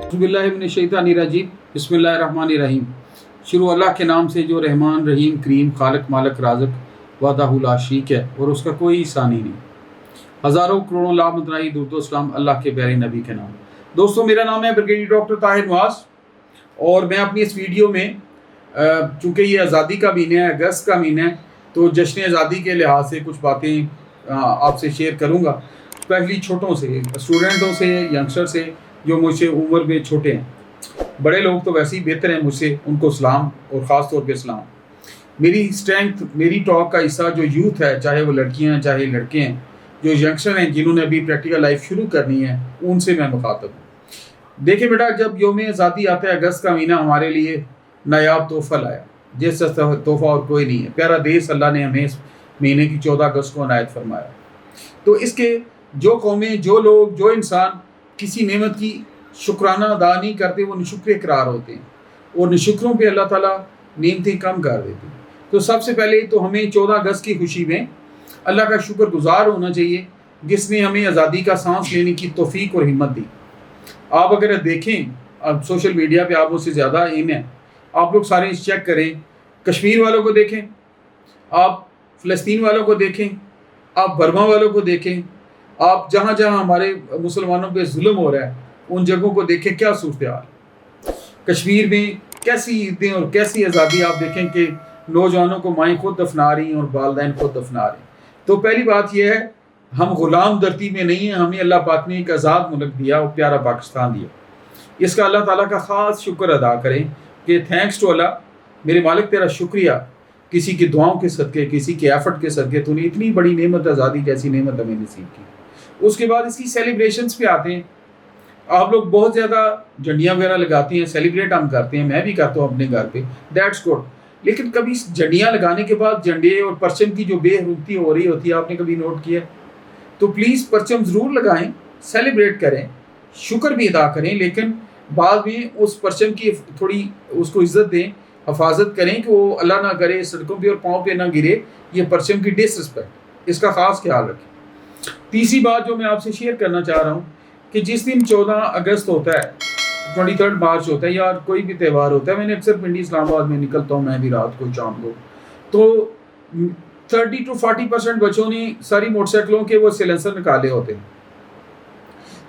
बिस्मिल्लाहिर्रहमानिर्रहीम बिस्मिल्लाहिर्रहमानिर्रहीम। शुरू अल्लाह के नाम से जो रहमान रहीम करीम खालिक मालिक राज़िक वाहदहु ला शरीक है और उसका कोई सानी नहीं। हज़ारों करोड़ों लामतनाई दुरूद सलाम अल्लाह के प्यारे नबी के नाम। दोस्तों, मेरा नाम है ब्रिगेडियर डॉक्टर ताहिर नवाज़ और मैं अपनी इस वीडियो में चूँकि ये आज़ादी का महीना है, अगस्त का महीना है, तो जश्न आज़ादी के लिहाज से कुछ बातें आपसे शेयर करूँगा, स्पेशली छोटों से, स्टूडेंटों से, यंगस्टर से जो मुझसे उम्र में छोटे हैं। बड़े लोग तो वैसे ही बेहतर हैं मुझसे, उनको सलाम और ख़ास तौर पे सलाम। मेरी स्ट्रेंथ, मेरी टॉक का हिस्सा जो यूथ है, चाहे वो लड़कियां हैं चाहे लड़के हैं, जो यंगस्टर हैं जिन्होंने अभी प्रैक्टिकल लाइफ शुरू करनी है, उनसे मैं मुखातब हूँ। देखिए बेटा, जब यौम आज़ादी आता है, अगस्त का महीना हमारे लिए नायाब तोहफ़ा लाया, जैसा तोहफ़ा और कोई नहीं है। प्यारा देश अल्लाह ने हमें इस महीने की 14 अगस्त को अनायत फरमाया। तो इसके जो कौमें, जो लोग, जो इंसान किसी नेमत की शुक्राना अदा नहीं करते, वो निशुक्र करार होते हैं और निशुक्रों पे अल्लाह ताला नेमतें कम कर देते हैं। तो सबसे पहले तो हमें 14 अगस्त की खुशी में अल्लाह का शुक्र गुजार होना चाहिए जिसने हमें आज़ादी का सांस लेने की तौफीक और हिम्मत दी। आप अगर देखें, अब सोशल मीडिया पे आप मुझसे ज़्यादा इन है, आप लोग सारे चेक करें, कश्मीर वालों को देखें, आप फ़लस्तीन वालों को देखें, आप बर्मा वालों को देखें, आप जहाँ जहाँ हमारे मुसलमानों पे जुल्म हो रहा है उन जगहों को देखें, क्या सूरत हाल। कश्मीर में कैसी ईदें और कैसी आज़ादी, आप देखें कि नौजवानों को माएँ खुद दफना रही हैं और वालदैन खुद दफना रहे हैं। तो पहली बात यह है, हम ग़ुलाम धरती में नहीं हैं, हमें अल्लाह पाक ने एक आज़ाद मुल्क दिया और प्यारा पाकिस्तान दिया। इसका अल्लाह ताला का ख़ास शुक्र अदा करें कि थैंक्स टू अल्लाह, मेरे मालिक तेरा शुक्रिया, किसी की दुआओं के सदक़े, किसी के एफर्ट के सदक़े तूने इतनी बड़ी नेमत, आज़ादी जैसी नेमत हमें नसीब की। उसके बाद इसकी सेलिब्रेशंस पे आते हैं। आप लोग बहुत ज़्यादा झंडियाँ वगैरह लगाती हैं, सेलिब्रेट हम करते हैं, मैं भी करता हूँ अपने घर पे, दैट्स गुड। लेकिन कभी झंडियाँ लगाने के बाद झंडे और परचम की जो बेरुखती हो रही होती है, आपने कभी नोट किया? तो प्लीज़ परचम ज़रूर लगाएं, सेलिब्रेट करें, शुक्र भी अदा करें, लेकिन बाद में उस परचम की थोड़ी उसको इज़्ज़त दें, हिफाजत करें कि वो अल्लाह ना करे सड़कों पे और पाँव पे ना गिरे, ये परचम की डिसरिस्पेक्ट, इसका ख़ास ख्याल रखें। तीसरी बात जो मैं आपसे शेयर करना चाह रहा हूँ कि जिस दिन 14 अगस्त होता है, 23 मार्च होता है या कोई भी त्यौहार होता है, मैंने अक्सर पिंडी इस्लामाबाद में निकलता हूँ, मैं भी रात को शाम को, तो 30 to 40% बच्चों ने सारी मोटरसाइकिलों के वो सिलेंसर निकाले होते हैं।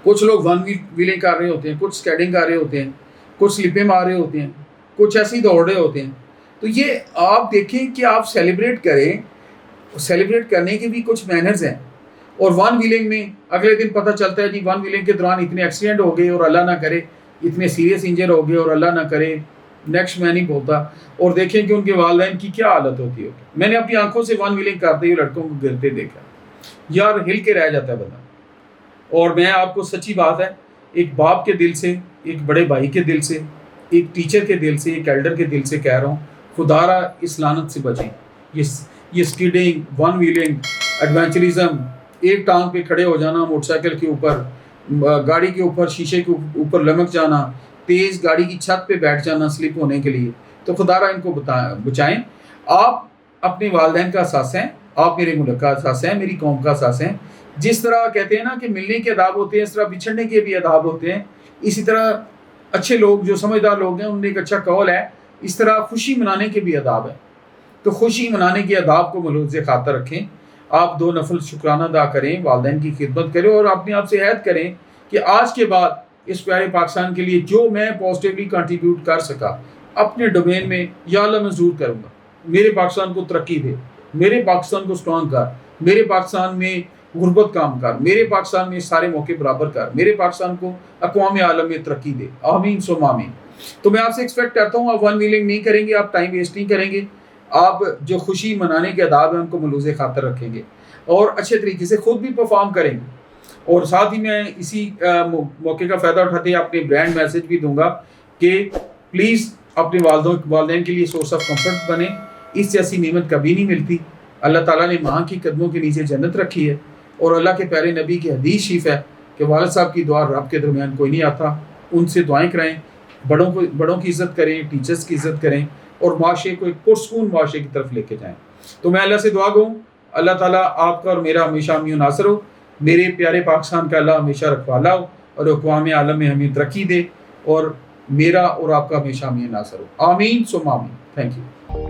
कुछ लोग वन व्हीलिंग कर रहे होते हैं, कुछ स्केटिंग कर रहे होते हैं, कुछ स्लिपें मार रहे होते हैं, कुछ ऐसे ही दौड़ रहे होते हैं। तो ये आप देखें कि आप सेलिब्रेट करें, सेलिब्रेट करने के भी कुछ मैनर्स हैं। और वन व्हीलिंग में अगले दिन पता चलता है कि वन व्हीलिंग के दौरान इतने एक्सीडेंट हो गए और अल्लाह ना करे इतने सीरियस इंजर हो गए और अल्लाह ना करे नेक्स्ट मैं नहीं बोलता, और देखें कि उनके वालिदैन की क्या हालत होती होगी। मैंने अपनी आंखों से वन व्हीलिंग करते हुए लड़कों को गिरते देखा, यार हिल के रह जाता है बंदा। और मैं आपको सच्ची बात है, एक बाप के दिल से, एक बड़े भाई के दिल से, एक टीचर के दिल से, एक एल्डर के दिल से कह रहा हूँ, खुदारा इस लानत से बचें। ये स्कीडिंग, वन व्हीलिंग, एडवेंचरिज्म, एक टांग पे खड़े हो जाना, मोटरसाइकिल के ऊपर, गाड़ी के ऊपर, शीशे के ऊपर लमक जाना, तेज़ गाड़ी की छत पे बैठ जाना स्लिप होने के लिए, तो खुदारा इनको बचाएं। आप अपने वालिदैन का सास हैं, आप मेरे मुल्क का सास हैं, मेरी कौम का सास हैं। जिस तरह कहते हैं ना कि मिलने के अदाब होते हैं, इस तरह बिछड़ने के भी अदाब होते हैं। इसी तरह अच्छे लोग, जो समझदार लोग हैं, उनमें एक अच्छा कौल है, इस तरह खुशी मनाने के भी अदाब हैं। तो खुशी मनाने के अदाब को मलूज़ खातर रखें। आप 2 नफल शुक्राना अदा करें, वालिदैन की खिदमत करें और अपने आप से ऐहद करें कि आज के बाद इस प्यारे पाकिस्तान के लिए जो मैं पॉजिटिवली कंट्रीब्यूट कर सका अपने डोमेन में, या अल्लाह मैं ज़रूर करूँगा। मेरे पाकिस्तान को तरक्की दे, मेरे पाकिस्तान को स्ट्रॉन्ग कर, मेरे पाकिस्तान में गुर्बत काम कर, मेरे पाकिस्तान में सारे मौके बराबर कर, मेरे पाकिस्तान को अक़वाम आलम में तरक्की दे, आमीन सुम आमीन। तो मैं आपसे एक्सपेक्ट करता हूँ, आप वन व्हीलिंग नहीं करेंगे, आप टाइम वेस्ट नहीं करेंगे, आप जो खुशी मनाने के आदाब हैं उनको मलूज़ खातर रखेंगे और अच्छे तरीके से ख़ुद भी परफॉर्म करेंगे। और साथ ही मैं इसी मौके का फ़ायदा उठाते अपने ब्रांड मैसेज भी दूंगा कि प्लीज़ अपने वालिदैन के लिए सोर्स ऑफ कंफर्ट बने। इस जैसी नेमत कभी नहीं मिलती। अल्लाह ताला ने माँ की कदमों के नीचे जन्नत रखी है और अल्लाह के प्यारे नबी की हदीस शरीफ है कि वालिद साहब की दुआ रब के दरमियान कोई नहीं आता। उनसे दुआएँ कराएँ, बड़ों की इज़्ज़त करें, टीचर्स की इज़्ज़त करें और माशरे को एक पुरसकून माशरे की तरफ लेके जाएँ। तो मैं अल्लाह से दुआ गूँ, अल्लाह ताला आपका और मेरा हमेशा अमीन नासर हो। मेरे प्यारे पाकिस्तान का अल्लाह हमेशा रखवाला हो और अक़वाम आलम में हमें तरक्की दे اور میرا اور آپ کا ہمیشہ ہمیں ناصر ہو. آمین سم آمین. Thank you.